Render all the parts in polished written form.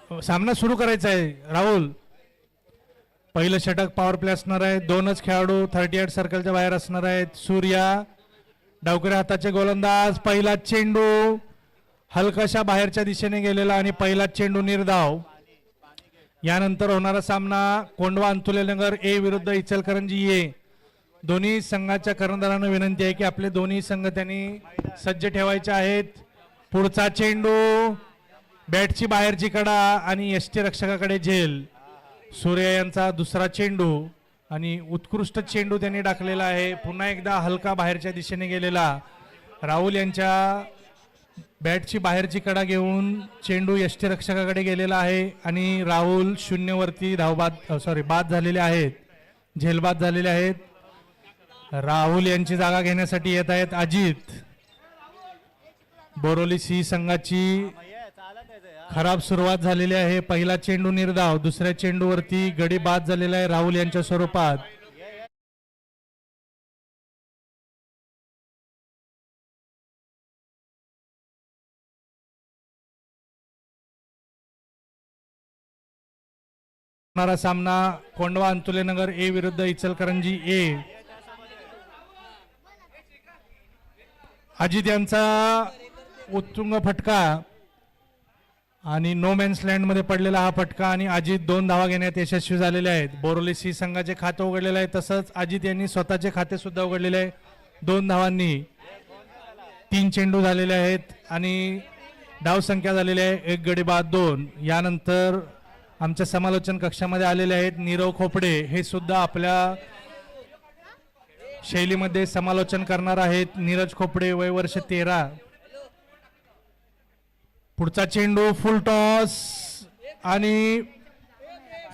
सामना सुरू करायचा आहे राहुल. पहिलं षटक पॉवर प्ले असणार आहे. दोनच खेळाडू 38 सर्कलच्या बाहेर असणार आहेत. सूर्या डावकरी हाताचे गोलंदाज. पहिला चेंडू हलकाशा बाहेरच्या दिशेने गेलेला आणि पहिला चेंडू निर्धाव. यानंतर होणारा सामना कोंडवा अंतुलेनगर ए विरुद्ध इचलकरंजी ए. दोन्ही संघाच्या कर्णधारांना विनंती आहे की आपले दोन्ही संघ त्यांनी सज्ज ठेवायचे आहेत. पुढचा चेंडू बॅटची बाहेरची कडा आणि यष्टी रक्षकाकडे झेल. सूर्य यांचा दुसरा चेंडू आणि उत्कृष्ट चेंडू त्यांनी टाकलेला आहे. पुन्हा एकदा हलका बाहेरच्या दिशेने गेलेला. राहुल यांच्या बॅटची बाहेरची कडा घेऊन चेंडू यष्टीरक्षकाकडे गेलेला आहे आणि राहुल शून्यवरती बाद झालेले आहेत. झेलबाद झालेले आहेत. राहुल यांची जागा घेण्यासाठी येत आहेत अजित. बोरोली सी संघाची खराब सुरुवात झालेली आहे. पहिला चेंडू निर्धाव. दुसऱ्या चेंडूवरती गडी बाद झालेला आहे राहुल यांच्या स्वरूपात. सामना कोंडवा अंतुलेनगर ए विरुद्ध इचलकरंजी ए. अजित यांचा उत्तुंग फटका आणि नो मॅन्स लँड मध्ये पडलेला हा फटका आणि अजित 2 धावा घेण्यात यशस्वी झालेले आहेत. बोरोली सी संघाचे खाते उघडलेले आहे. तसंच अजित यांनी स्वतःचे खाते सुद्धा उघडलेले आहे. 2 धावांनी 3 चेंडू झालेले आहेत आणि धाव संख्या झालेली आहे 1 गडी बाद 2. यानंतर आमच्या समालोचन कक्षामध्ये आलेले आहेत नीरव खोपडे. हे सुद्धा आपल्या शैलीमध्ये समालोचन करणार आहेत. नीरज खोपडे वय वर्ष 13. पुढचा चेंडू फुल टॉस आणि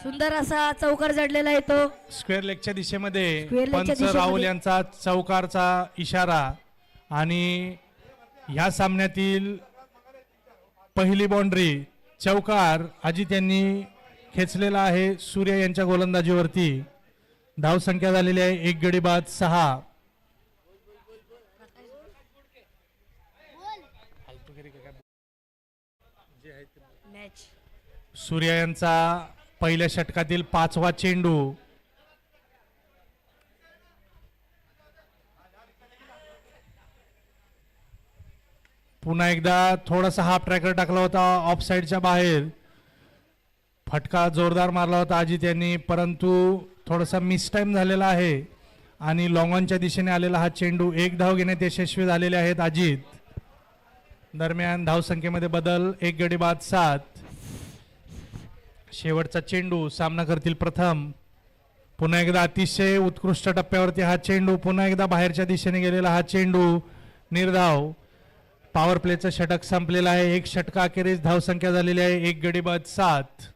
सुंदर असा चौकार जडलेला आहे तो स्क्वेअर लेगच्या दिशेमध्ये. लेगच्या पंच राहुल यांचा चौकारचा इशारा आणि ह्या सामन्यातील पहिली बाउंड्री चौकार अजित यांनी खेचलेला आहे सूर्य यांच्या गोलंदाजीवरती. धाव संख्या झालेली आहे 1 गडी बाद 6. सूर्य यांचा पहिल्या षटकातील 5वा चेंडू. पुन्हा एकदा थोडासा हाफ ट्रॅकर टाकला होता ऑफ साइडच्या बाहेर. फटका जोरदार मारला होता अजित यांनी परंतु थोडासा मिस टाइम झालेला आहे आणि लॉंग ऑनच्या दिशेने आलेला हा चेंडू. 1 धाव घेण्यात यशस्वी झालेले आहेत अजित. दरम्यान धाव संख्येमध्ये बदल 1 गडी बाद 7. शेवटचा चेंडू सामना करतील प्रथम. पुन्हा एकदा अतिशय उत्कृष्ट टप्प्यावरती हा चेंडू. पुन्हा एकदा बाहेरच्या दिशेने गेलेला हा चेंडू निर्धाव. पॉवर प्लेचं षटक संपलेलं आहे. 1 षटकाखेरीज धाव संख्या झालेली आहे 1 गडी बाद 7.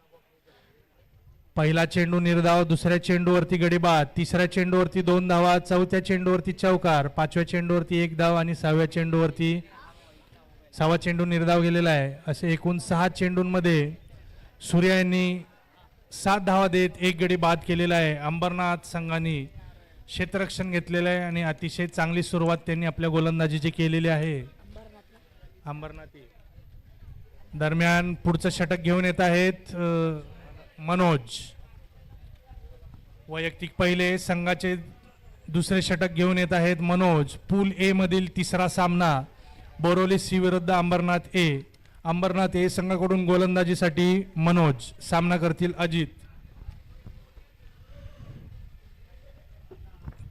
पहिला चेंडू निर्धाव. दुसऱ्या चेंडूवरती गडी बाद. तिसऱ्या चेंडूवरती 2 धावा. चौथ्या चेंडूवरती चौकार. 5व्या चेंडूवरती 1 धाव आणि 6व्या चेंडूवरती 6वा चेंडू निर्धाव गेलेला आहे. असे एकूण 6 चेंडूंमध्ये सूर्या यांनी 7 धावा देत 1 गडी बाद केलेला आहे. अंबरनाथ संघाने क्षेत्ररक्षण घेतलेलं आहे आणि अतिशय चांगली सुरुवात त्यांनी आपल्या गोलंदाजीची केलेली आहे. अंबरनाथी दरम्यान पुढचं षटक घेऊन येत आहेत मनोज. वैयक्तिक पहिले संघाचे दुसरे षटक घेऊन येत आहेत मनोज. पूल ए मधील तिसरा सामना बोरोली सी विरुद्ध अंबरनाथ ए. अंबरनाथ ए संघाकडून गोलंदाजीसाठी मनोज. सामना करतील अजित.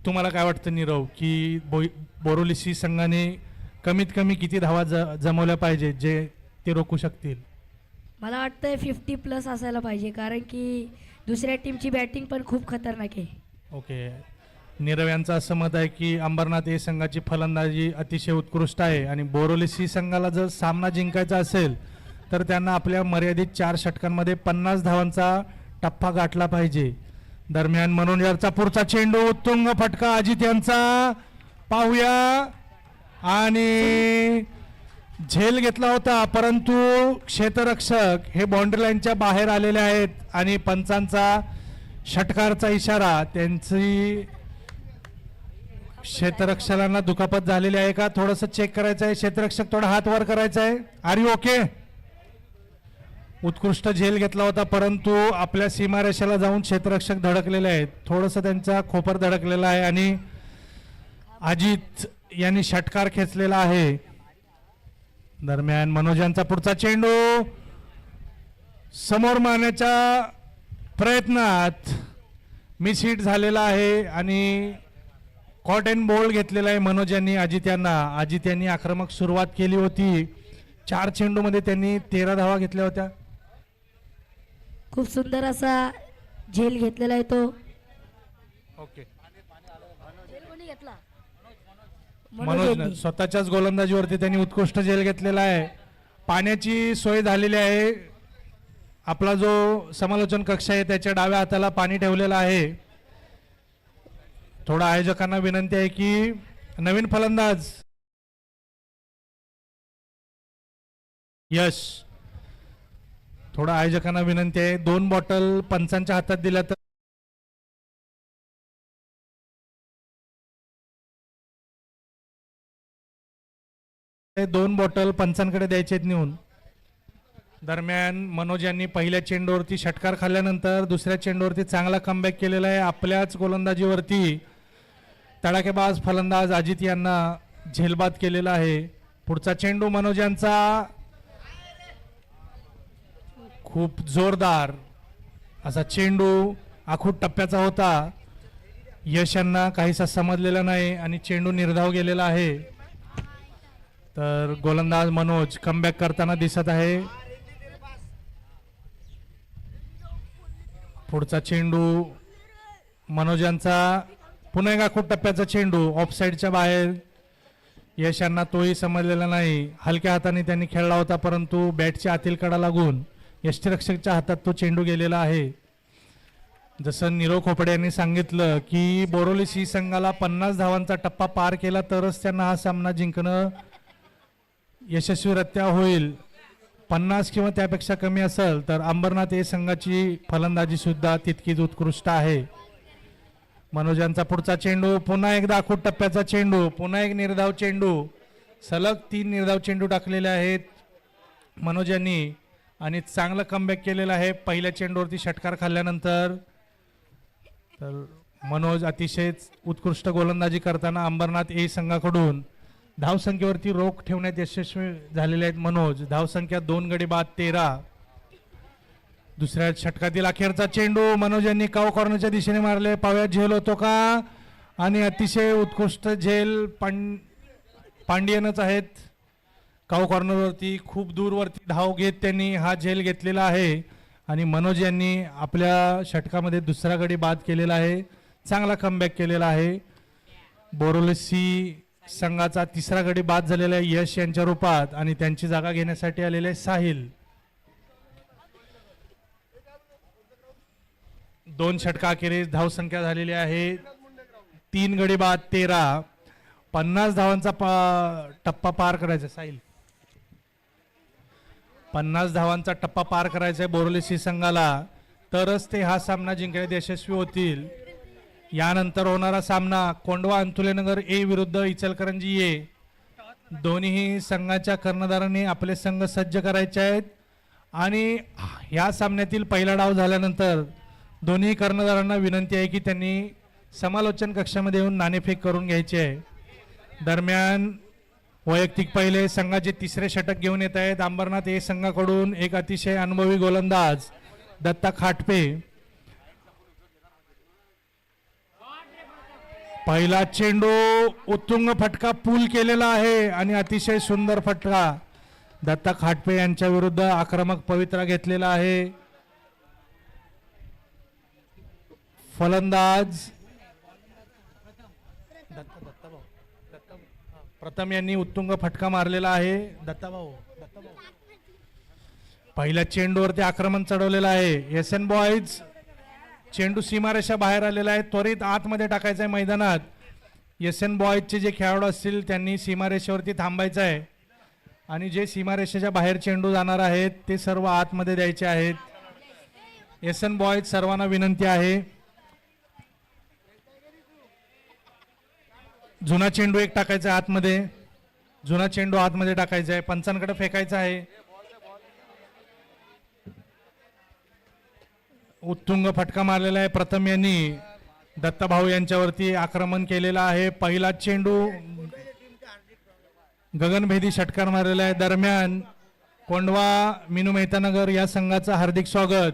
तुम्हाला काय वाटतं नीरव की बोरोली सी संघाने कमीत कमी किती धावा जमवल्या पाहिजे जे ते रोखू शकतील? मला वाटतंय 50+ असायला पाहिजे कारण की दुसऱ्या टीमची बॅटिंग पण खूप खतरनाक आहे. ओके. नीरव यांचं असं मत आहे की अंबरनाथ ए संघाची फलंदाजी अतिशय उत्कृष्ट आहे आणि बोरोली सी संघाला जर सामना जिंकायचा असेल तर त्यांना आपल्या मर्यादित 4 षटकांमध्ये 50 धावांचा टप्पा गाठला पाहिजे. दरम्यान मनोजचा पुढचा चेंडू उत्तुंग फटका अजित यांचा. पाहूया आणि झेल घेतला होता परंतु क्षेत्ररक्षक हे बाउंड्री लाईनच्या बाहेर आलेले आहेत आणि पंचांचा षटकारचा इशारा. त्यांची क्षेत्ररक्षकांना दुखापत झालेली आहे का थोडंसं चेक करायचं आहे. क्षेत्ररक्षक थोडा हात वर करायचा आहे. Are you okay? उत्कृष्ट झेल घेतला होता, परंतु आपल्या सीमारेषेला जाऊन क्षेत्ररक्षक धडकलेले आहेत. थोडंसं त्यांचा खोपर धडकलेला आहे आणि अजित यांनी षटकार खेचलेला आहे. दरम्यान मनोज यांचा पुढचा चेंडू समोर मारण्याच्या प्रयत्नात मिस हिट झालेला आहे आणि कॉट अँड बोल्ड घेतलेला आहे मनोज यांनी अजित यांनी आक्रमक सुरुवात केली होती. 4 चेंडूमध्ये त्यांनी 13 धावा घेतल्या होत्या. खूप सुंदर असा झेल घेतलेला आहे तो. ओके, झेल कोणी घेतला? मनोज यांनी. स्वतःच्याच गोलंदाजीवरती त्यांनी उत्कृष्ट झेल घेतलेला आहे. पाण्याची सोय झालेली आहे. आपला जो समालोचन कक्ष आहे त्याच्या डाव्या हाताला पाणी ठेवलेलं आहे. थोडा आयोजकांना विनंती आहे की नवीन फलंदाज यश, थोडा आयोजकांना विनंती आहे 2 बॉटल पंचांच्या हातात दिल्या तर ते 2 बॉटल पंचांकडे द्यायचे आहेत नेऊन. दरम्यान मनोज यांनी पहिल्या चेंडूवरती षटकार खाल्ल्यानंतर दुसऱ्या चेंडूवरती चांगला कमबॅक केलेला आहे. आपल्याच गोलंदाजीवरती तडाखेबाज फलंदाज अजित यांना झेलबाद केलेला आहे. पुढचा चेंडू मनोज यांचा खूप जोरदार असा चेंडू आखूड टप्प्याचा होता. यश यांना काहीसा समजलेला नाही आणि चेंडू निर्धाव गेलेला आहे. तर गोलंदाज मनोज कमबॅक करताना दिसत आहे. पुढचा चेंडू मनोज यांचा पुन्हा एक आखूड टप्प्याचा चेंडू ऑफसाईडच्या बाहेर. यश यांना तोही समजलेला नाही. हलक्या हाताने त्यांनी खेळला होता, परंतु बॅटच्या आतील कडा लागून यष्टिरक्षकच्या हातात तो चेंडू गेलेला आहे. जसं नीरव खोपडे यांनी सांगितलं की बोरोली सी संघाला 50 धावांचा टप्पा पार केला तरच त्यांना हा सामना जिंकणं यशस्वीरित्या होईल. 50 किंवा त्यापेक्षा कमी असेल तर अंबरनाथ ए संघाची फलंदाजी सुद्धा तितकीच उत्कृष्ट आहे. मनोज यांचा पुढचा चेंडू पुन्हा एकदा आखूड टप्प्याचा चेंडू, पुन्हा एक निर्धाव चेंडू. सलग 3 निर्धाव चेंडू टाकलेले आहेत मनोज यांनी आणि चांगलं कमबॅक केलेलं आहे पहिल्या चेंडूवरती षटकार खाल्ल्यानंतर. तर मनोज अतिशय उत्कृष्ट गोलंदाजी करताना अंबरनाथ ए संघाकडून धावसंख्येवरती रोख ठेवण्यात यशस्वी झालेले आहेत मनोज. धावसंख्या 2 गडी बाद 13. दुसऱ्या षटकातील अखेरचा चेंडू मनोज यांनी काव कॉर्नरच्या दिशेने मारले. पाव्यात झेल होतो का? आणि अतिशय उत्कृष्ट झेल पांडियनच आहेत. काव कॉर्नरवरती खूप दूरवरती धाव घेत त्यांनी हा झेल घेतलेला आहे आणि मनोज यांनी आपल्या षटकामध्ये दुसरा गडी बाद केलेला आहे. चांगला कमबॅक केलेला आहे. बोरोलेसी संघाचा तिसरा गडी बाद झालेला आहे यश यांच्या रूपात आणि त्यांची जागा घेण्यासाठी आलेले साहिल. 2 षटका अखेरीस धावसंख्या झालेली आहे 3 गडी बाद 13. 50 धावांचा टप्पा पार करायचा साहिल. 50 धावांचा टप्पा पार करायचा आहे बोरोलीसी संघाला तरच ते हा सामना जिंकण्यात यशस्वी होतील. यानंतर होणारा सामना कोंडवा अंतुलेनगर ए विरुद्ध इचलकरंजी ए. दोन्ही संघाच्या कर्णधारांनी आपले संघ सज्ज करायचे आहेत आणि या सामन्यातील पहिला डाव झाल्यानंतर दोन्ही कर्णधारांना विनंती आहे की त्यांनी समालोचन कक्षामध्ये येऊन नाणेफेक करून घ्यायची आहे. दरम्यान वैयक्तिक पहिले संघाचे तिसरे षटक घेऊन येत आहेत अंबरनाथ ए संघाकडून एक अतिशय अनुभवी गोलंदाज दत्ता खाटपे. पहिला चेंडू उत्तुंग फटका पूल केलेला आहे आणि अतिशय सुंदर फटका दत्ता खाटपे यांच्या विरुद्ध आक्रमक पवित्रा घेतलेला आहे. फलंदाज प्रथम यांनी उत्तुंग फटका मारलेला आहे. दत्ताभाऊ पहिल्या चेंडूवरती आक्रमण चढवलेलं आहे. एस एन बॉयज चेंडू सीमारेषा बाहेर आलेला आहे. त्वरित आतमध्ये टाकायचं आहे मैदानात. एस एन बॉयजचे जे खेळाडू असतील त्यांनी सीमारेषेवरती थांबायचं आहे आणि जे सीमारेषेच्या बाहेर चेंडू जाणार आहेत ते सर्व आतमध्ये द्यायचे आहेत. एस एन बॉयज सर्वांना विनंती आहे. जुना चेंडू एक टाकायचा आतमध्ये. जुना चेंडू आतमध्ये टाकायचा आहे. पंचांकडे फेकायचा आहे. उत्तुंग फटका मारलेला आहे. प्रथम यांनी दत्ताभाऊ यांच्यावरती आक्रमण केलेलं आहे. पहिला चेंडू गगनभेदी षटकार मारलेला आहे. दरम्यान कोंडवा मिनू मेहतानगर या संघाचं हार्दिक स्वागत.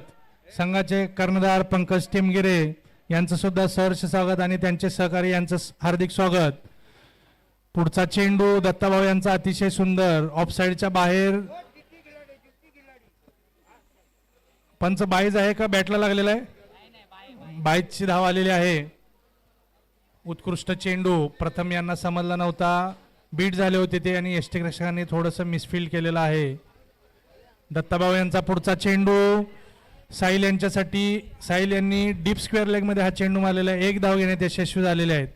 संघाचे कर्णधार पंकज टेमगिरे यांचं सुद्धा सहर्ष स्वागत आणि त्यांचे सहकारी यांचं हार्दिक स्वागत. पुढचा चेंडू दत्ताभाऊ यांचा अतिशय सुंदर ऑफसाईडच्या बाहेर. पंच बाईज आहे का बॅटला लागलेला आहे? बाईजची धाव आलेली आहे. उत्कृष्ट चेंडू प्रथम यांना समजला नव्हता. बीट झाले होते ते आणि यष्टिरक्षकांनी थोडंसं मिसफील्ड केलेलं आहे. दत्ताभाऊ यांचा पुढचा चेंडू साहिल यांच्यासाठी. साहिल यांनी डीप स्क्वेअर लेग मध्ये हा चेंडू मारलेला आहे. एक धाव घेण्यात यशस्वी झालेले आहेत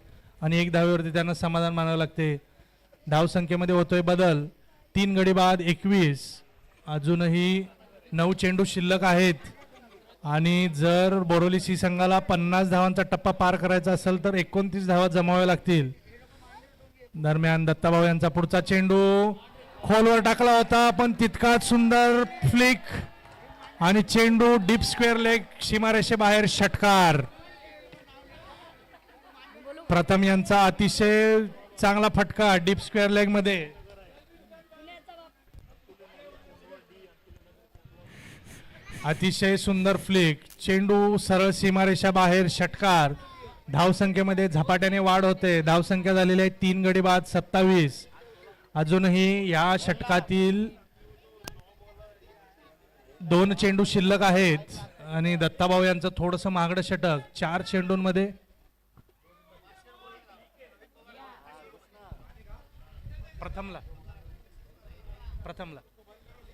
आणि एक धावेवरती त्यांना समाधान मानावं लागते. धाव संख्येमध्ये होतोय बदल. 3 गडी बाद 21. अजूनही 9 चेंडू शिल्लक आहेत आणि जर बोरोली सी संघाला 50 धावांचा टप्पा पार करायचा असेल तर 29 धावा जमाव्या लागतील. दरम्यान दत्ताभाऊ यांचा पुढचा चेंडू खोलवर टाकला होता पण तितकाच सुंदर फ्लिक आणि चेंडू डीप स्क्वेअर लेग सीमारेषेबाहेर षटकार. प्रथम यांचा अतिशय चांगला फटका डीप स्क्वेअर लेग मध्ये. अतिशय सुंदर फ्लिक. चेंडू सरळ सीमारेषा बाहेर षटकार. धावसंख्येमध्ये झपाट्याने वाढ होते. धावसंख्या झालेली आहे 3 गडी बाद 27. अजूनही या षटकातील 2 चेंडू शिल्लक आहेत आणि दत्ताभाऊ यांचं थोडंसं महागडं षटक. 4 चेंडूंमध्ये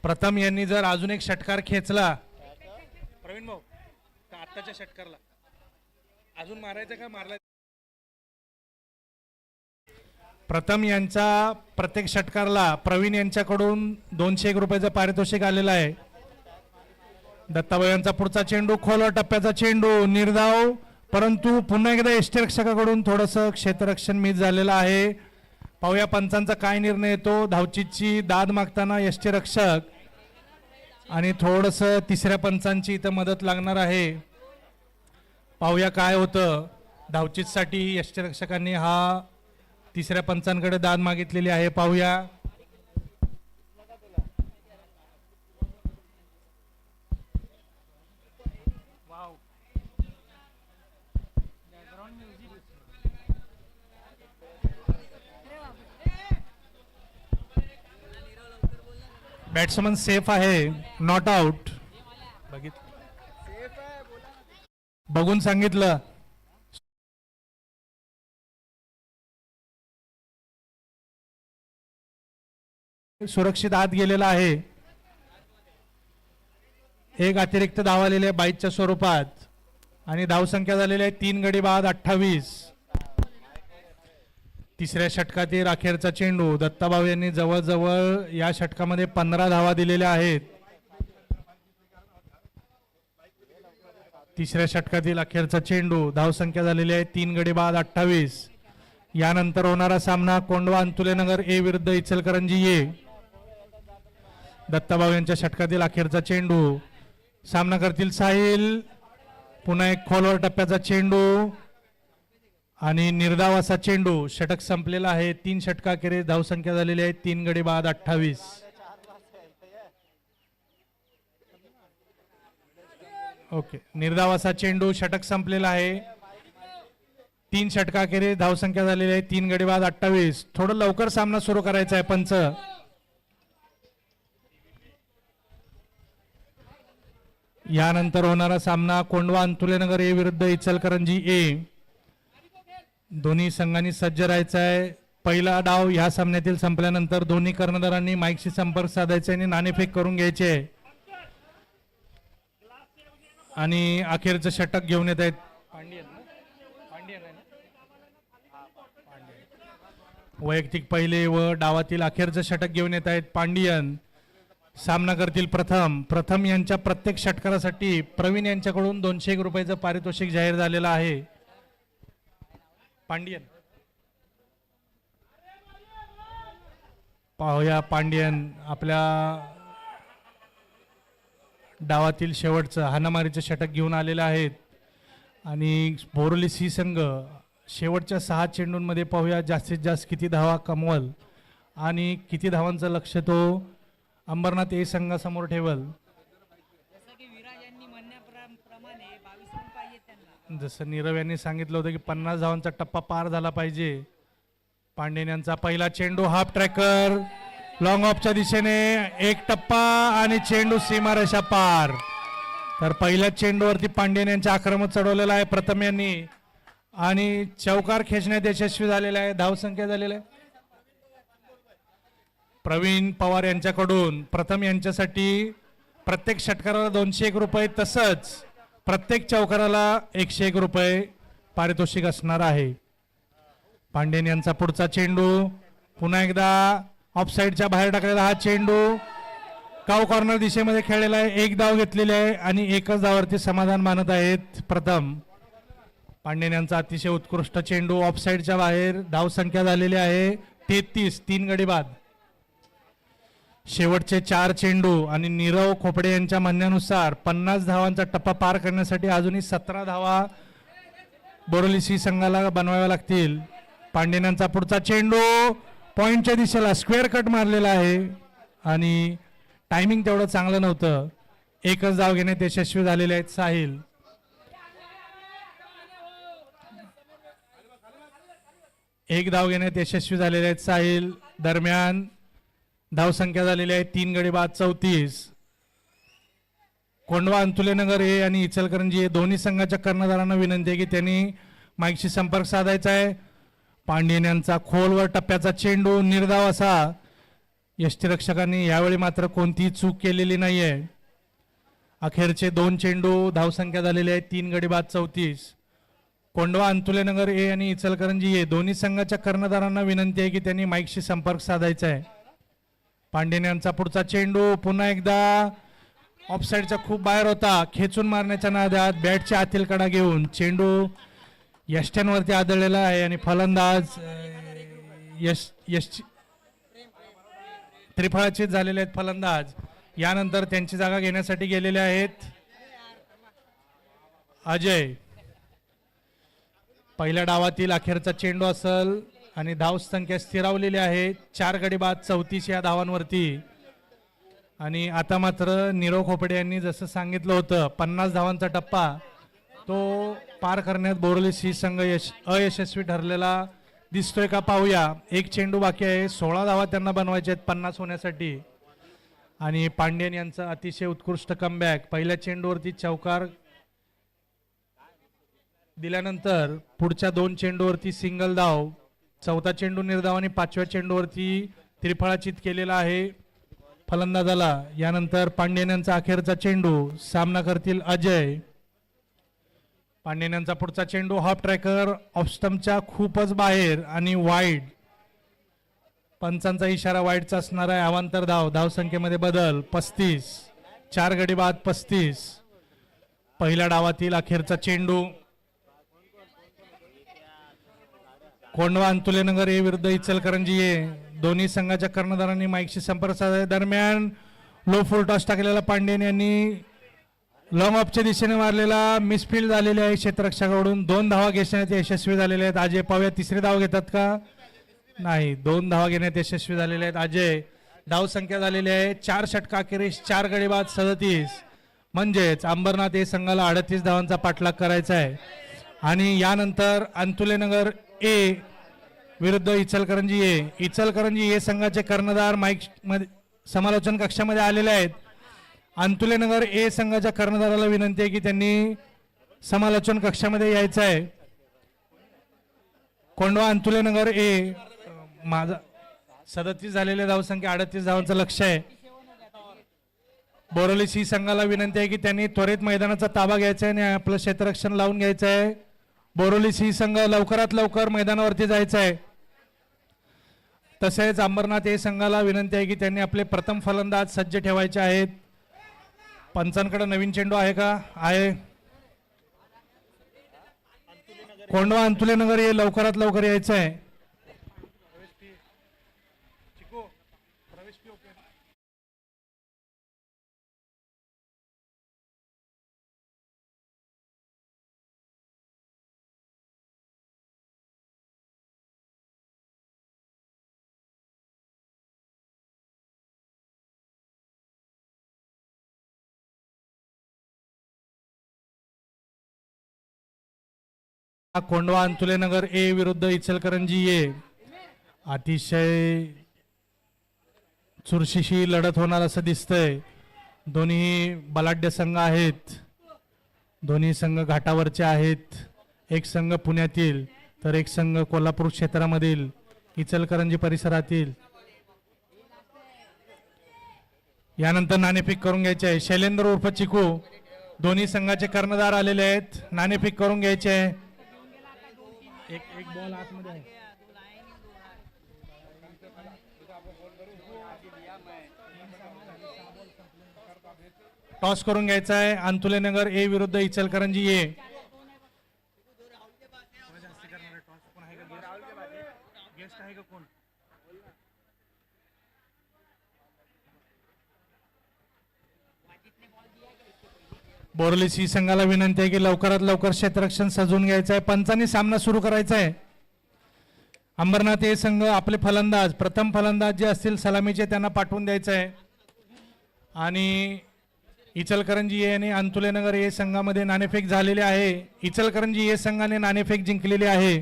प्रथम यांनी जर अजून एक षटकार खेचला प्रवीण भाऊ का आत्ताच्या षटकारला अजून मारायचं का मारला? प्रथम यांच्या प्रत्येक षटकारला प्रवीण यांच्याकडून 201 रुपयाचं पारितोषिक आलेलं आहे. दत्ताभाऊ यांचा पुढचा चेंडू खोलवर टप्प्याचा चेंडू निर्धाव परंतु पुन्हा एकदा यष्टिरक्षकाकडून थोडंसं क्षेत्ररक्षण मिस झालेलं आहे. पाहूया पंचांचा काय निर्णय येतो. धावचीची दाद मागताना यष्टिरक्षक आणि थोडंसं तिसऱ्या पंचांची इथं मदत लागणार आहे. पाहूया काय होतं. धावचीसाठी यष्टिरक्षकांनी हा तिसऱ्या पंचांकडे दाद मागितलेली आहे. पाहूया. बॅट्समन सेफ आहे. Not out. बघून सांगितलं. सुरक्षित आत गेलेला आहे. एक अतिरिक्त धाव आलेली आहे बाईच्या स्वरूपात आणि धावसंख्या झालेली आहे 3 गडी बाद 28. तिसऱ्या षटकातील अखेरचा चेंडू. दत्ताभाऊ यांनी जवळजवळ या षटकामध्ये 15 धावा दिलेल्या आहेत. तिसऱ्या षटकातील अखेरचा चेंडू. धावसंख्या झालेली आहे 3 गडी बाद 28. यानंतर होणारा सामना कोंडवा अंतुलेनगर ए विरुद्ध इचलकरंजी ए. दत्ताभाऊ यांच्या षटकातील अखेरचा चेंडू. सामना करतील साहिल. पुन्हा एक खोलवर टप्प्याचा चेंडू आणि निर्धाव असा चेंडू. षटक संपलेला आहे. 3 षटकाखेरीज धावसंख्या झालेली आहे 3 गडी बाद 28. ओके. निर्धाव असा चेंडू. षटक संपलेला आहे. 3 षटकाखेरीज धावसंख्या झालेली आहे 3 गडी बाद 28. थोडं लवकर सामना सुरू करायचा आहे पंच. यानंतर होणारा सामना कोंडवा अंतुलेनगर ए विरुद्ध इचलकरंजी ए. दोन्ही संघांनी सज्ज राहायचं आहे. पहिला डाव ह्या सामन्यातील संपल्यानंतर दोन्ही कर्णधारांनी माईकशी संपर्क साधायचे आणि नाणेफेक करून घ्यायचे आणि अखेरचं षटक घेऊन येत आहेत. वैयक्तिक पहिले व डावातील अखेरचं षटक घेऊन येत आहेत पांडियन. सामना करतील प्रथम यांच्या प्रत्येक षटकारासाठी प्रवीण यांच्याकडून 201 रुपयाचं पारितोषिक जाहीर झालेलं आहे. पांडियन. पाहूया पांडियन आपल्या डावातील शेवटचं हाणामारीचं षटक घेऊन आलेलं आहेत आणि बोरोली सी संघ शेवटच्या 6 चेंडूंमध्ये पाहूया जास्तीत जास्त किती धावा कमवल आणि किती धावांचं लक्ष तो अंबरनाथ ए संघासमोर ठेवल. जसं की विराज यांनी म्हणण्याप्रमाणे 22 रन पाहिजे त्यांना. जसं नीरव यांनी सांगितलं होतं की 50 धावांचा टप्पा पार झाला पाहिजे. पांडेन यांचा पहिला चेंडू हाफ ट्रॅकर लॉंग ऑफच्या दिशेने एक टप्पा आणि चेंडू सीमारेषा पार. तर पहिल्या चेंडूवरती पांडेन यांचा आक्रमक चढवलेला आहे प्रथम यांनी आणि चौकार खेचण्यात यशस्वी झालेला आहे. धावसंख्या झालेला आहे प्रवीण पवार यांच्याकडून प्रथम यांच्यासाठी प्रत्येक षटकाराला 201 रुपये तसंच प्रत्येक चौकाराला 101 रुपये पारितोषिक असणार आहे. पांडेन यांचा पुढचा चेंडू पुन्हा एकदा ऑफसाईडच्या बाहेर टाकलेला हा चेंडू काव कॉर्नर दिशेमध्ये खेळलेला आहे. एक धाव घेतलेली आहे आणि एकच धावावरती समाधान मानत आहेत प्रथम. पांडेन यांचा अतिशय उत्कृष्ट चेंडू ऑफसाईडच्या बाहेर. धावसंख्या झालेली आहे 33 3 गडी बाद. शेवटचे 4 चेंडू आणि नीरव खोपडे यांच्या म्हणण्यानुसार 50 धावांचा टप्पा पार करण्यासाठी अजूनही 17 धावा बोरोली सी संघाला बनवाव्या लागतील. पांडेन यांचा पुढचा चेंडू पॉइंटच्या दिशेला स्क्वेअर कट मारलेला आहे आणि टायमिंग तेवढं चांगलं नव्हतं. एकच धाव घेण्यात यशस्वी झालेले आहेत साहिल. एक धाव घेण्यात यशस्वी झालेले आहेत साहिल. दरम्यान धावसंख्या झालेली आहे 3 गडी बाद 34. कोंडवा अंतुलेनगर हे आणि इचलकरंजी हे दोन्ही संघाच्या कर्णधारांना विनंती आहे की त्यांनी माईकशी संपर्क साधायचा आहे. पांडेन यांचा खोलवर टप्प्याचा चेंडू निर्धाव असा. यष्टीरक्षकांनी यावेळी मात्र कोणतीही चूक केलेली नाहीये. अखेरचे 2 चेंडू धावसंख्या झालेली आहे 3 गडी बाद 34. कोंडवा अंतुलेनगर ए आणि इचलकरंजी ए दोन्ही संघाच्या कर्णधारांना विनंती आहे की त्यांनी माईकशी संपर्क साधायचा आहे. पांडेन यांचा पुढचा चेंडू पुन्हा एकदा ऑफसाईडचा खूप बाहेर होता. खेचून मारण्याच्या नादात बॅटच्या आतील कडा घेऊन चेंडू यष्ट्यांवरती आदळलेला आहे आणि फलंदाज यश त्रिफळाचीत झालेले आहेत फलंदाज. यानंतर त्यांची जागा घेण्यासाठी गेलेले आहेत अजय. पहिल्या डावातील अखेरचा चेंडू असेल आणि धावसंख्या स्थिरावलेली आहे 4 गडी बाद 34 या धावांवरती. आणि आता मात्र नीरव खोपडे यांनी जसं सांगितलं होतं 50 धावांचा टप्पा तो पार करण्यात बोरोली सी संघ अयशस्वी ठरलेला दिसतोय का पाहूया. एक चेंडू बाकी आहे 16 धावा त्यांना बनवायचे आहेत 50 होण्यासाठी. आणि पांडेन यांचा अतिशय उत्कृष्ट कमबॅक. पहिल्या चेंडूवरती चौकार दिल्यानंतर पुढच्या 2 चेंडूवरती सिंगल धाव. चौथा चेंडू निर्धाव आणि 5व्या चेंडूवरती त्रिफळाचीत केलेला आहे फलंदाजाला. यानंतर पांडेन यांचा अखेरचा चेंडू सामना करतील अजय. पांडेन यांचा पुढचा चेंडू हाफ ट्रॅकर ऑफ स्टंपच्या खूपच बाहेर आणि वाईड. पंचांचा इशारा वाईडचा असणार आहे. अवांतर धाव. धावसंख्येमध्ये बदल 35 4 गडी बाद 35. पहिल्या डावातील अखेरचा चेंडू कोंडवा अंतुलेनगर ए विरुद्ध इचलकरंजी ए दोन्ही संघाच्या कर्णधारांनी माईकशी संपर्क साधला. दरम्यान लो फुल टॉस टाकलेला पांडेन यांनी लॉंग ऑफच्या दिशेने मारलेला मिसफील्ड झालेले आहे क्षेत्ररक्षकाकडून. 2 धावा घेण्यात यशस्वी झालेले आहेत. अजय पाहूया तिसरी धाव घेतात का नाही. 2 धावा घेण्यात यशस्वी झालेले आहेत अजय. धावसंख्या झालेली आहे 4 षटका अखेरीस 4 गडी बाद 37. म्हणजेच अंबरनाथ ए संघाला 38 धावांचा पाठलाग करायचा आहे. आणि यानंतर अंतुलेनगर ए विरुद्ध इचलकरंजी ए. इचलकरंजी ए संघाचे कर्णधार माईक मध्ये समालोचन कक्षामध्ये आलेले आहेत. अंतुलेनगर ए संघाच्या कर्णधाराला विनंती आहे की त्यांनी समालोचन कक्षामध्ये यायचं आहे. कोंडवा अंतुलेनगर ए माझा 37 झालेल्या धावसंख्या 38 धावांचं लक्ष आहे. बोरोली सी संघाला विनंती आहे की त्यांनी त्वरित मैदानाचा ताबा घ्यायचा आहे आणि आपलं क्षेत्ररक्षण लावून घ्यायचं आहे. बोरोली सी संघ लवकरात लवकर मैदानावरती जायचं आहे. तसेच अंबरनाथ ए संघाला विनंती आहे की त्यांनी आपले प्रथम फलंदाज सज्ज ठेवायचे आहेत. पंचांकडे नवीन चेंडू आहे का आहे. कोंडवा अंतुलेनगर हे लवकरात लवकर यायचं आहे. कोंडवा अंतुलेनगर ए विरुद्ध इचलकरंजी ए. अतिशय चुरशीशी लढत होणार असं दिसतंय. दोन्ही बलाढ्य संघ आहेत. दोन्ही संघ घाटावरचे आहेत. एक संघ पुण्यातील तर एक संघ कोल्हापूर क्षेत्रामधील इचलकरंजी परिसरातील. यानंतर नाणेफेक करून घ्यायचे आहे. शैलेंद्र उर्फ चिकू दोन्ही संघाचे कर्णधार आलेले आहेत. नाणेफेक करून घ्यायचे आहे. एक बॉल आतमध्ये आहे. टॉस करून घ्यायचा आहे. अंतुलेनगर ए विरुद्ध इचलकरंजी ए. बोरली सी संघाला विनंती आहे की लवकरात लवकर क्षेत्ररक्षण सजवून घ्यायचं आहे. पंचांनी सामना सुरू करायचा आहे. अंबरनाथ ए संघ आपले फलंदाज प्रथम फलंदाज जे असतील सलामीचे त्यांना पाठवून द्यायचं आहे. आणि इचलकरंजी ए आणि अंतुलेनगर ए संघामध्ये नाणेफेक झालेले आहे. इचलकरंजी ए संघाने नाणेफेक जिंकलेली आहे.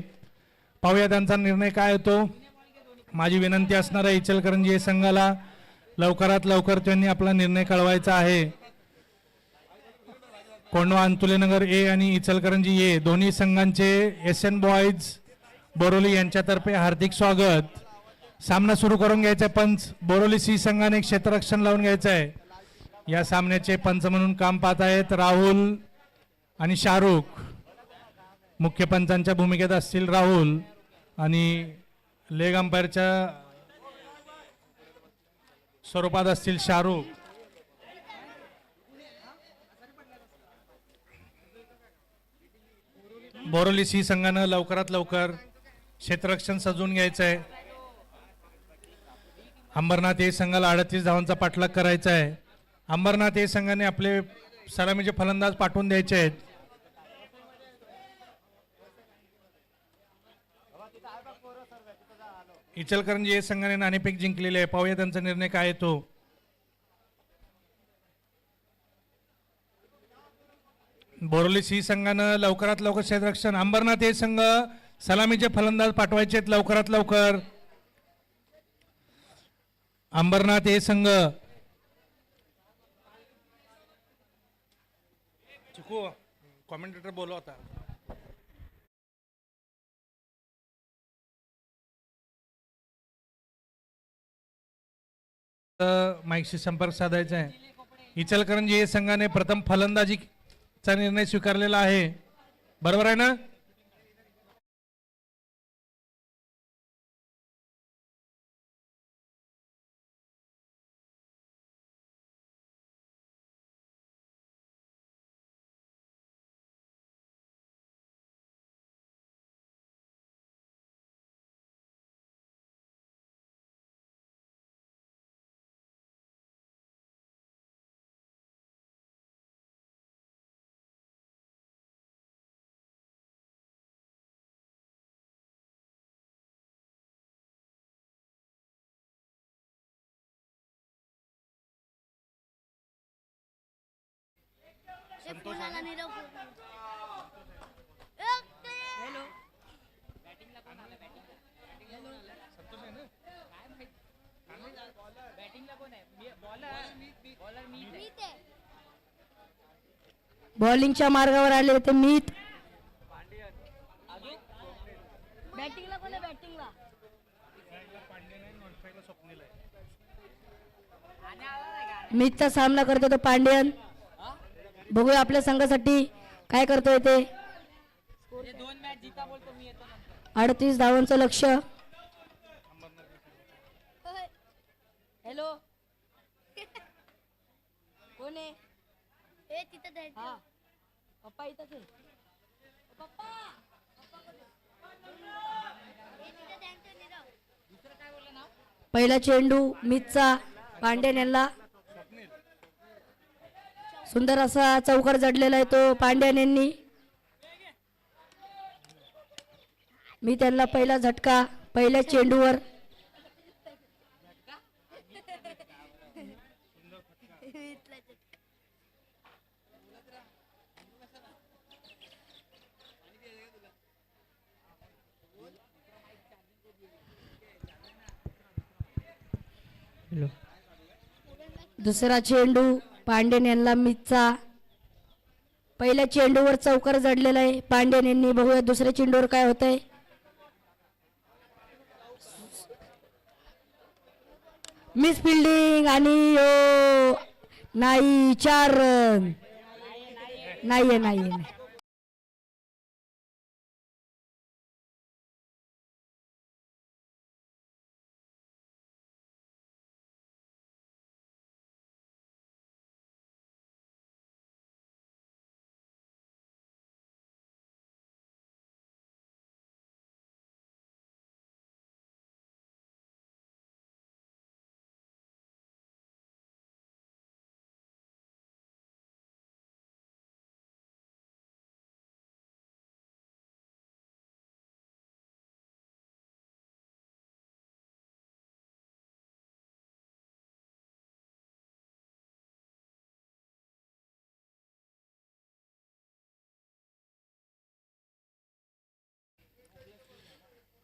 पाहूया त्यांचा निर्णय काय होतो. माझी विनंती असणार आहे इचलकरंजी ए संघाला लवकरात लवकर त्यांनी आपला निर्णय कळवायचा आहे. कोंडवा अंतुलेनगर ए आणि इचलकरंजी ए दोन्ही संघांचे एसएन बॉईज बोरोली यांच्यातर्फे हार्दिक स्वागत. सामना सुरू करून घ्यायचा आहे. पंच बोरोली सी संघाने क्षेत्ररक्षण लावून घ्यायचं आहे. या सामन्याचे पंच म्हणून काम पाहत आहेत राहुल आणि शाहरुख. मुख्य पंचांच्या भूमिकेत असतील राहुल आणि लेग अंपायरच्या स्वरूपात असतील शाहरुख. बोरोली सी संघानं लवकरात लवकर क्षेत्ररक्षण सजवून घ्यायचं आहे. अंबरनाथ ए संघाला 38 धावांचा पाठलाग करायचा आहे. अंबरनाथ ए संघाने आपले सलामीचे फलंदाज पाठवून द्यायचे आहेत. इचलकरंजी ए संघाने नाणेफेक जिंकलेले आहे. पाहूया त्यांचा निर्णय काय येतो. बोरोली सी संघानं लवकरात लवकर क्षेत्ररक्षण. अंबरनाथ ए संघ सलामीचे फलंदाज पाठवायचे आहेत लवकरात लवकर. अंबरनाथ ए संघ कॉमेंटेटर बोलवा होता. माईकशी संपर्क साधायचा आहे. इचलकरंजी ए संघाने प्रथम फलंदाजीचा निर्णय स्वीकारलेला आहे. बरोबर आहे ना. बॉलिंगच्या मार्गावर आले होते मीत. बॅटिंगला कोण आहे. बॅटिंगला मीतचा सामना करतो तो पांड्यन. बघूया आपल्या संघासाठी काय करतोय ते. 38 धावांचं लक्ष. हॅलो कोण आहे. हा पप्पा इथंच आहे. पप्पा पहिला चेंडू मीतचा पांड्यन यांना. सुंदर असा चौकार जडलेला आहे तो पांड्यन यांनी. मी त्यांना पहिला झटका पहिल्या चेंडूवर. दुसरा चेंडू पांड्यन यांना मिसचा. पहिल्या चेंडूवर चौकार जडलेला आहे पांड्यन यांनी. बघूया दुसऱ्या चेंडूवर काय होतंय. मिस फिल्डिंग आणि नाही 4 रन. नाहीये.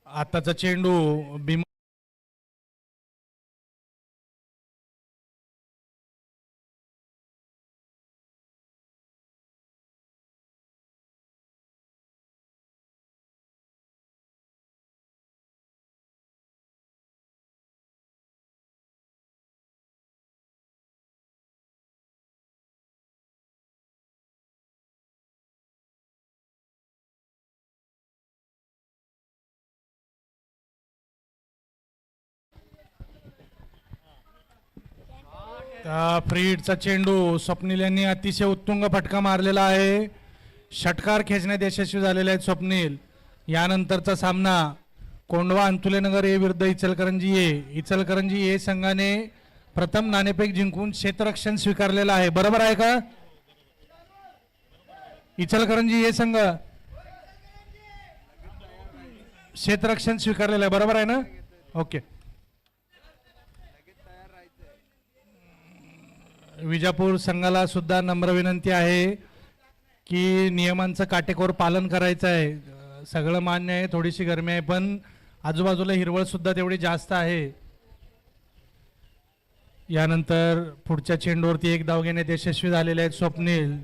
आताचा चेंडू भीम फ्रीडचा चेंडू स्वप्नील यांनी अतिशय उत्तुंग फटका मारलेला आहे. षटकार खेचण्यात यशस्वी झालेले आहेत स्वप्नील. यानंतरचा सामना कोंढवा अंतुलेनगर ए विरुद्ध इचलकरंजी ए. इचलकरंजी ए संघाने प्रथम नाणेफेक जिंकून क्षेत्ररक्षण स्वीकारलेलं आहे. बरोबर आहे का? इचलकरंजी ए संघ क्षेत्ररक्षण स्वीकारलेलं आहे. बरोबर आहे ना? ओके. विजापूर संघाला सुद्धा नम्र विनंती आहे की नियमांचं काटेकोर पालन करायचं आहे. सगळं मान्य आहे, थोडीशी गरमी आहे, पण आजूबाजूला हिरवळ सुद्धा तेवढी जास्त आहे. यानंतर पुढच्या चेंडूवरती एक धाव घेण्यात यशस्वी झालेले आहेत स्वप्नील.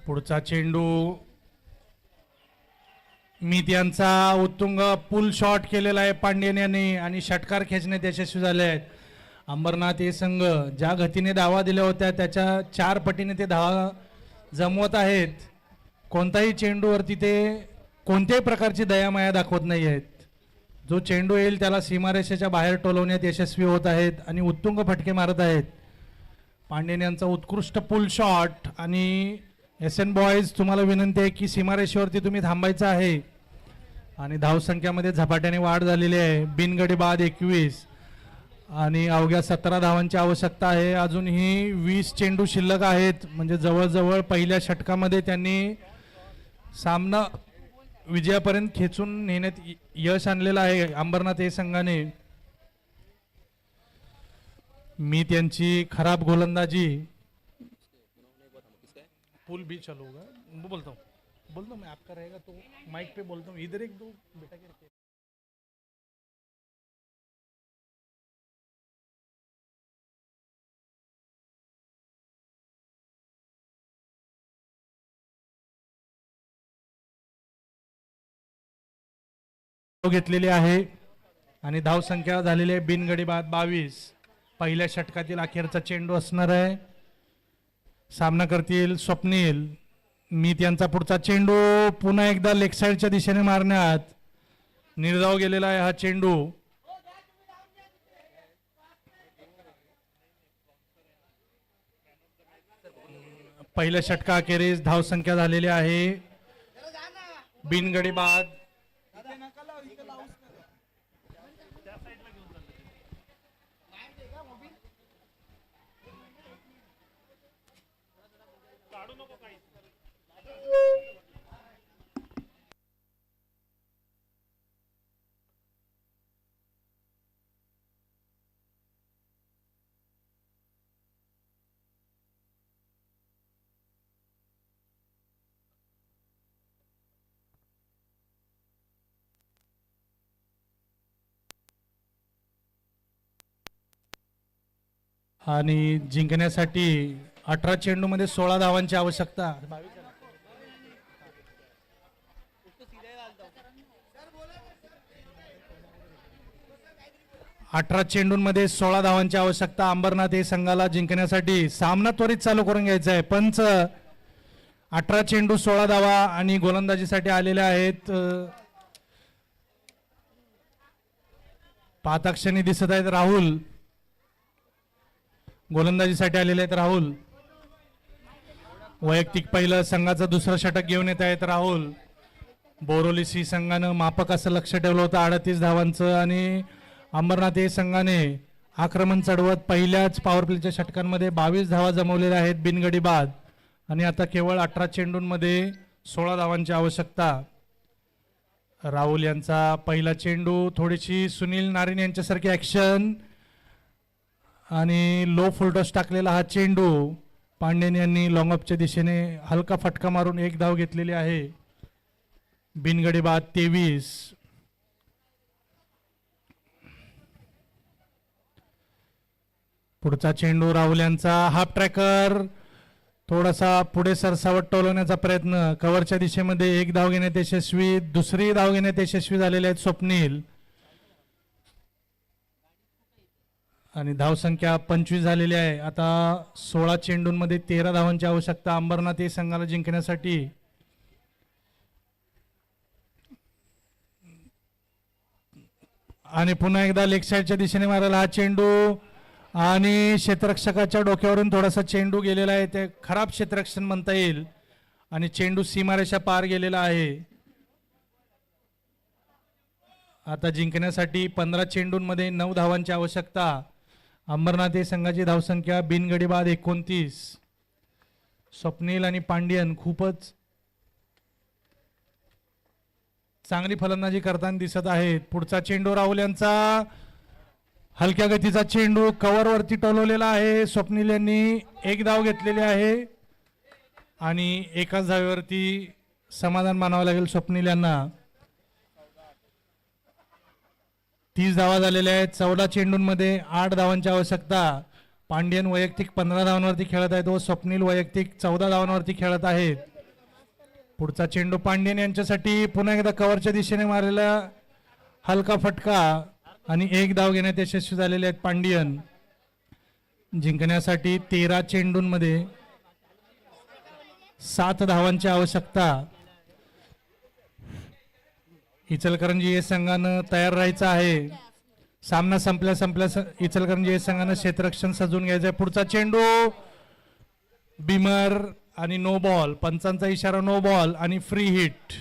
पुढचा चेंडू मीत यांचा उत्तुंग पुल शॉट केलेला आहे पांड्यन यांनी आणि षटकार खेचण्यात यशस्वी झाले आहेत. अंबरनाथ हे संघ ज्या गतीने धावा दिल्या होत्या त्याच्या 4 पटीने ते धावा जमवत आहेत. कोणताही चेंडूवरती ते कोणत्याही प्रकारची दयामाया दाखवत नाही आहेत. जो चेंडू येईल त्याला सीमारेषेच्या बाहेर टोलवण्यात यशस्वी होत आहेत आणि उत्तुंग फटके मारत आहेत. पांड्यन यांचा उत्कृष्ट पुल शॉट. आणि SN बॉयज तुम्हाला विनंती आहे की सीमारेषेवरती तुम्ही थांबायचं आहे. आणि धावसंख्यामध्ये झपाट्याने वाढ झालेली आहे. बिनगडी बाद 21 आणि अवघ्या 17 धावांची आवश्यकता आहे. अजूनही 20 चेंडू शिल्लक आहेत. म्हणजे जवळजवळ पहिल्या षटकामध्ये त्यांनी सामना विजयापर्यंत खेचून नेण्यात यश आणलेलं आहे अंबरनाथ हे संघाने. मी त्यांची खराब गोलंदाजी. पुल भी चलूंगा, बोलता हूँ मैं आपका रहेगा तो माइक पे बोलता हूँ. इधर एक दो बेटा के घेतलेली आहे आणि धावसंख्या झालेली आहे बिनगडी बाद 22. पहिल्या षटकातील अखेरचा चेंडू असणार आहे. सामना करतील स्वप्नील. मीत यांचा पुढचा चेंडू पुन्हा एकदा लेग साइडच्या दिशेने मारण्यात निर्धाव गेलेला आहे हा चेंडू. पहिल्या षटका अखेरीस धावसंख्या झालेली आहे बिनगडी बाद. आणि जिंकण्यासाठी 18 चेंडूमध्ये 16 धावांची आवश्यकता. 18 चेंडूंमध्ये 16 धावांची आवश्यकता अंबरनाथ हे संघाला जिंकण्यासाठी. सामना त्वरित चालू करून घ्यायचा आहे. पंच 18 चेंडू 16 धावा आणि गोलंदाजीसाठी आलेल्या आहेत. पाहता क्षणी दिसत आहेत राहुल, गोलंदाजीसाठी आलेले आहेत राहुल. वैयक्तिक पहिलं संघाचं दुसरं षटक घेऊन येत आहेत राहुल. बोरोली सी संघानं मापक असं लक्ष ठेवलं होतं 38 धावांचं आणि अंबरनाथ हे संघाने आक्रमण चढवत पहिल्याच पॉवर प्लेच्या षटकांमध्ये 22 धावा जमवलेल्या आहेत बिनगडी बाद आणि आता केवळ 18 चेंडूंमध्ये 16 धावांची आवश्यकता. राहुल यांचा पहिला चेंडू, थोडीशी सुनील नारिन यांच्यासारखी ऍक्शन आणि लो फुलटॉस टाकलेला हा चेंडू. पांडेन यांनी लॉंग ऑफच्या दिशेने हलका फटका मारून एक धाव घेतलेली आहे. बिनगडी बाद 23. पुढचा चेंडू राहुल यांचा हाफ ट्रॅकर, थोडासा पुढे सरसावट टोलवण्याचा प्रयत्न. कव्हरच्या दिशेमध्ये एक धाव घेण्यात यशस्वी, दुसरी धाव घेण्यात यशस्वी झालेले आहेत स्वप्नील आणि धावसंख्या 25 झालेली आहे. आता 16 चेंडूंमध्ये 13 धावांची आवश्यकता अंबरनाथ हे संघाला जिंकण्यासाठी. आणि पुन्हा एकदा लेग साईडच्या दिशेने मारायला हा चेंडू आणि क्षेत्ररक्षकाच्या डोक्यावरून थोडासा चेंडू गेलेला आहे. ते खराब क्षेत्ररक्षण म्हणता येईल आणि चेंडू सीमारेषा पार गेलेला आहे. आता जिंकण्यासाठी 15 चेंडूंमध्ये 9 धावांची आवश्यकता. अंबरनाथ हे संघाची धावसंख्या बिनगडी बाद 29. स्वप्नील आणि पांडियन खूपच चांगली फलंदाजी करताना दिसत आहेत. पुढचा चेंडू राहुल यांचा हलक्या गतीचा चेंडू कव्हरवरती टोलवलेला आहे. स्वप्नील यांनी एक धाव घेतलेली आहे आणि एकाच धावेवरती समाधान मानावं लागेल स्वप्नील यांना. 30 धावा झालेल्या आहेत. 14 चेंडूंमध्ये 8 धावांची आवश्यकता. पांडियन वैयक्तिक 15 धावांवरती खेळत आहेत व स्वप्नील वैयक्तिक 14 धावांवरती खेळत आहेत. पुढचा चेंडू पांडियन यांच्यासाठी पुन्हा एकदा कव्हरच्या दिशेने मारलेला हलका फटका आणि एक धाव घेण्यात यशस्वी झालेले आहेत पांडियन. जिंकण्यासाठी 13 चेंडूंमध्ये 7 धावांची आवश्यकता. इचलकरंजी या संघानं तयार राहायचं आहे. सामना संपल्या इचलकरंजी या संघानं क्षेत्ररक्षण सजवून घ्यायचं आहे. पुढचा चेंडू बिमर आणि नो बॉल, पंचांचा इशारा नो बॉल आणि फ्री हिट.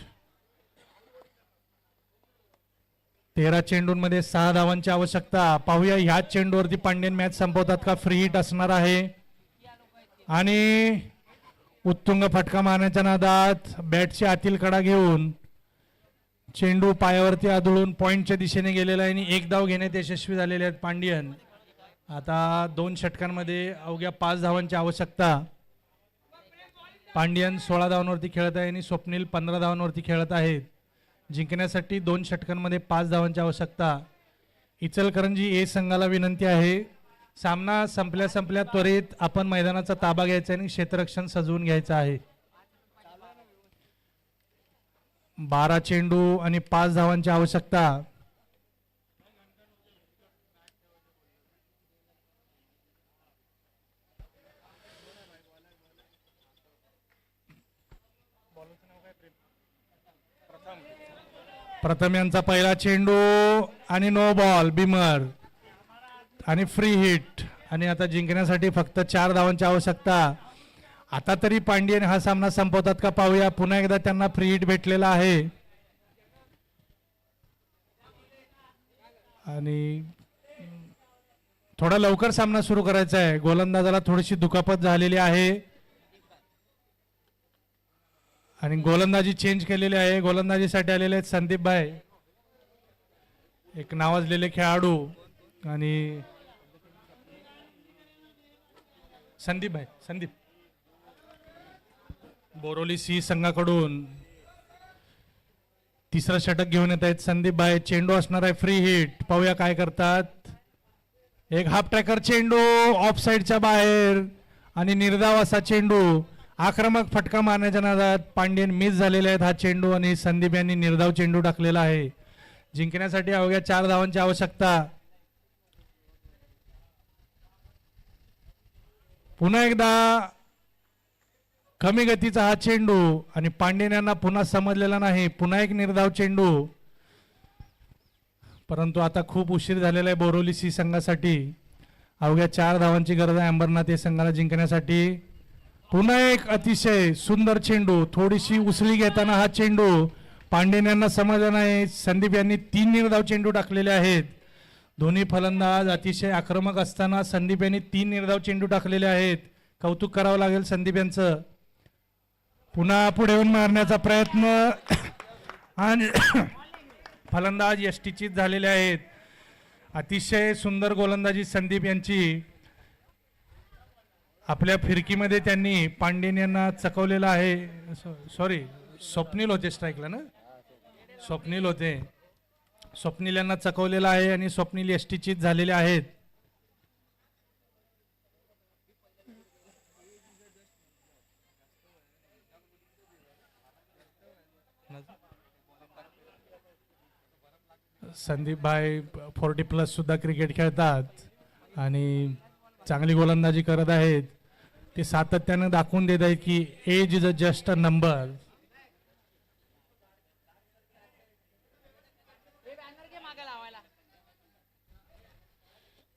13 चेंडूंमध्ये 6 धावांची आवश्यकता. पाहूया ह्या चेंडूवरती पांड्यन मॅच संपवतात का. फ्री हिट असणार आहे आणि उत्तुंग फटका मारण्याच्या नादात बॅटची आतील कडा घेऊन चेंडू पायावरती आदळून पॉइंटच्या दिशेने गेलेला आहे आणि एक धाव घेण्यात यशस्वी झालेले आहेत पांडियन. आता 2 षटकांमध्ये अवघ्या 5 धावांची आवश्यकता. पांडियन 16 धावांवरती खेळत आहे आणि स्वप्नील 15 धावांवरती खेळत आहेत. जिंकण्यासाठी 2 षटकांमध्ये 5 धावांची आवश्यकता. इचलकरंजी ए संघाला विनंती आहे, सामना संपल्या त्वरित आपण मैदानाचा ताबा घ्यायचा आणि क्षेत्ररक्षण सजवून घ्यायचं आहे. 12 चेंडू आणि 5 धावांची आवश्यकता. प्रथम यांचा पहिला चेंडू आणि नो बॉल बिमर आणि फ्री हिट आणि आता जिंकण्यासाठी फक्त 4 धावांची आवश्यकता. आता तरी पांडियन हा सामना संपवतात का पाहूया. पुन्हा एकदा त्यांना फ्री हिट भेटलेला आहे आणि थोडा लवकर सामना सुरू करायचा आहे. गोलंदाजाला थोडीशी दुखापत झालेली आहे आणि गोलंदाजी चेंज केलेली आहे. गोलंदाजीसाठी आलेले आहेत संदीप भाई, एक नावाजलेले खेळाडू आणि संदीप बोरोली सी संघाकडून तिसरं षटक घेऊन येत आहेत संदीप भाई. चेंडू असणार आहे फ्री हिट. पाहूया काय करतात. एक हाफ ट्रॅकर चेंडू ऑफ साईडच्या बाहेर आणि निर्धाव असा चेंडू. आक्रमक फटका मारण्याच्या नादात पांड्यन मिस झालेले आहेत हा चेंडू आणि संदीप यांनी निर्धाव चेंडू टाकलेला आहे. जिंकण्यासाठी अवघ्या 4 धावांची आवश्यकता. पुन्हा एकदा कमी गतीचा हा चेंडू आणि पांड्यन यांना पुन्हा समजलेला नाही. पुन्हा एक निर्धाव चेंडू, परंतु आता खूप उशीर झालेला आहे बोरिवली सी संघासाठी. अवघ्या 4 धावांची गरज आहे अंबरनाथ या संघाला जिंकण्यासाठी. पुन्हा एक अतिशय सुंदर चेंडू, थोडीशी उसळी घेताना हा चेंडू पांड्यन यांना समजला नाही. संदीप यांनी 3 निर्धाव चेंडू टाकलेले आहेत. दोन्ही फलंदाज अतिशय आक्रमक असताना संदीप यांनी 3 निर्धाव चेंडू टाकलेले आहेत. कौतुक करावं लागेल संदीप यांचं. पुन्हा पुढे येऊन मारण्याचा प्रयत्न आणि फलंदाज यष्टीचीत झालेले आहेत. अतिशय सुंदर गोलंदाजी संदीप यांची. आपल्या फिरकीमध्ये त्यांनी पांड्यन यांना चकवलेला आहे. सॉरी, स्वप्नील होते स्ट्राईकला ना, स्वप्नील होते. स्वप्नील यांना चकवलेला आहे आणि स्वप्नील यष्टीचीत झालेले आहेत. संदीप भाई 40+ सुद्धा क्रिकेट खेळतात आणि चांगली गोलंदाजी करत आहेत. ते सातत्यानं दाखवून देत आहेत की age is a just a number. हे बॅनर घे मागे लावायला.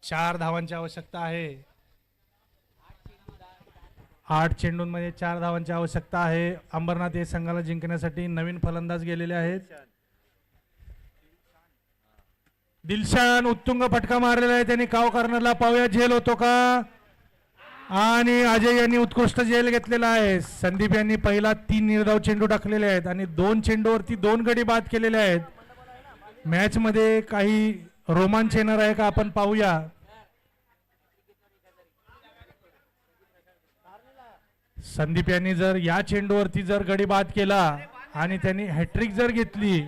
4 धावांची आवश्यकता आहे. 8 चेंडूंमध्ये 4 धावांची आवश्यकता आहे. अंबरनाथ या संघाला जिंकण्यासाठी नवीन फलंदाज गेलेले आहेत. दिलशान उत्तुंग फटका मारलेला आहे त्यांनी काव कॉर्नरला. पाहूया झेल होतो का, आणि अजय यांनी उत्कृष्ट झेल घेतलेला आहे. संदीप यांनी पहिला 3 निर्धाव चेंडू टाकलेले आहेत आणि 2 चेंडूवरती 2 गडी बाद केलेले आहेत. मॅच मध्ये काही रोमांच येणार आहे का आपण पाहूया. संदीप यांनी जर या चेंडूवरती जर गडी बाद केला आणि त्यांनी हॅट्रिक जर घेतली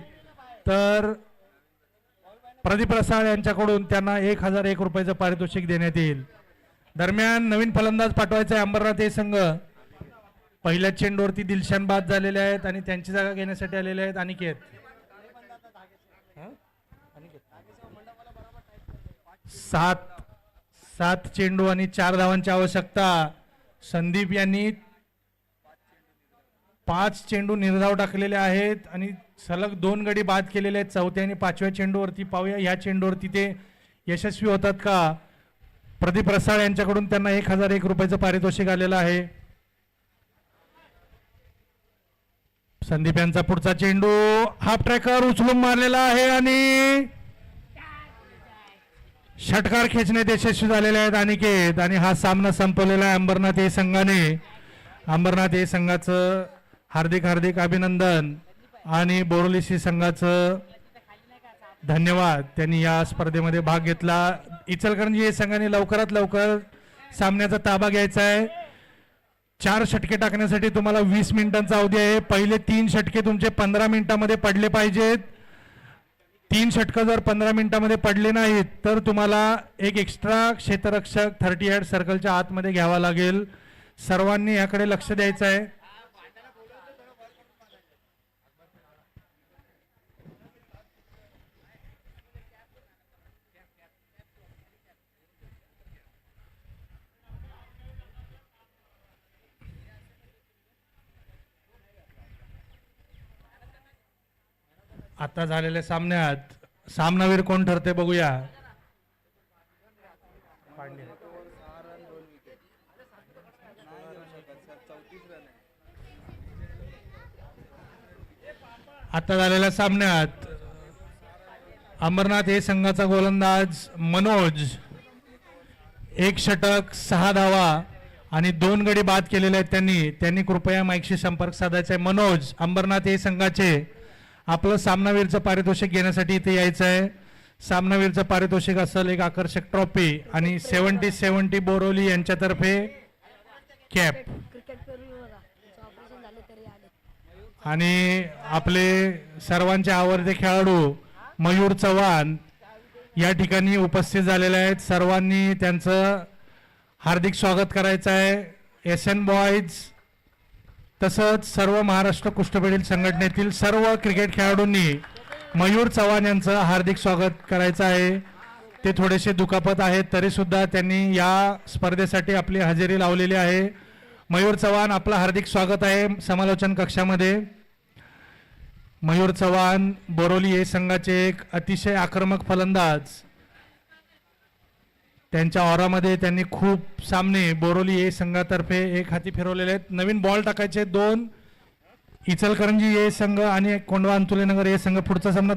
तर प्रदीप रसाळ यांच्याकडून त्यांना 1001 रुपयाचं पारितोषिक देण्यात येईल. दरम्यान नवीन फलंदाज पाठवायचा आहे अंबरनाथ हे संघ. पहिल्या चेंडूवरती दिलशान बाद झालेले आहेत आणि त्यांची जागा घेण्यासाठी आलेले आहेत अनिकेत. 7 चेंडू आणि 4 धावांची आवश्यकता. संदीप यांनी 5 चेंडू निर्धाव टाकलेले आहेत आणि सलग 2 गडी बाद केलेले आहेत. 4थ्या आणि 5व्या चेंडूवरती पाहूया ह्या चेंडूवरती ते यशस्वी होतात का. प्रदीप रसाळ यांच्याकडून त्यांना 1001 रुपयाचं पारितोषिक आलेलं आहे. संदीप यांचा पुढचा चेंडू हाफ ट्रॅकर उचलून मारलेला आहे आणि षटकार खेचण्यात यशस्वी झालेले आहेत अनिकेत. आणि हा सामना संपवलेला आहे अंबरनाथ या संघाने. अंबरनाथ या संघाचं हार्दिक हार्दिक अभिनंदन आणि बोरिवली सी संघाचं धन्यवाद. त्यांनी या स्पर्धेमध्ये भाग घेतला. इचलकरंजी या संघाने लवकरात लवकर सामन्याचा ताबा घ्यायचा आहे. 4 षटके टाकण्यासाठी तुम्हाला 20 मिनिटांचा अवधी आहे. पहिले 3 षटके तुमचे 15 मिनिटांमध्ये पडले पाहिजेत. 3 षटकं जर 15 मिनिटांमध्ये पडले नाहीत तर तुम्हाला एक एक्स्ट्रा क्षेत्ररक्षक 38 सर्कलच्या आतमध्ये घ्यावा लागेल. सर्वांनी याकडे लक्ष द्यायचं आहे. आता झालेल्या सामन्यात सामनावीर कोण ठरते बघूया. आता झालेल्या सामन्यात अंबरनाथ हे संघाचा गोलंदाज मनोज 1 षटक 6 धावा आणि 2 गडी बाद केलेले आहेत. त्यांनी कृपया माईकशी संपर्क साधायचा आहे. मनोज अंबरनाथ हे संघाचे आपलं सामनावीरचं पारितोषिक घेण्यासाठी इथे यायचं आहे. सामनावीरचं पारितोषिक असेल एक आकर्षक ट्रॉफी आणि 70 बोरिवली यांच्यातर्फे कॅप. आणि आपले सर्वांचे आवडते खेळाडू मयूर चव्हाण या ठिकाणी उपस्थित झालेले आहेत. सर्वांनी त्यांचं हार्दिक स्वागत करायचं आहे. SN बॉईज तसंच सर्व महाराष्ट्र कुस्तीपटूल संघटनेतील सर्व क्रिकेट खेळाडूंनी मयूर चव्हाण यांचं हार्दिक स्वागत करायचं आहे. ते थोडेसे दुखापत आहेत तरी सुद्धा त्यांनी या स्पर्धेसाठी आपली हजेरी लावलेली आहे. मयूर चव्हाण, आपलं हार्दिक स्वागत आहे समालोचन कक्षामध्ये. मयूर चव्हाण बोरोली ए संघाचे एक अतिशय आक्रमक फलंदाज. त्यांच्या ऑरामध्ये त्यांनी खूप सामने बोरोली ए संघातर्फे एक हाती फिरवलेले आहेत. नवीन बॉल टाकायचे 2 इचलकरंजी ए संघ आणि कोंढवा अंतुलेनगर ए संघ पुढचा सामना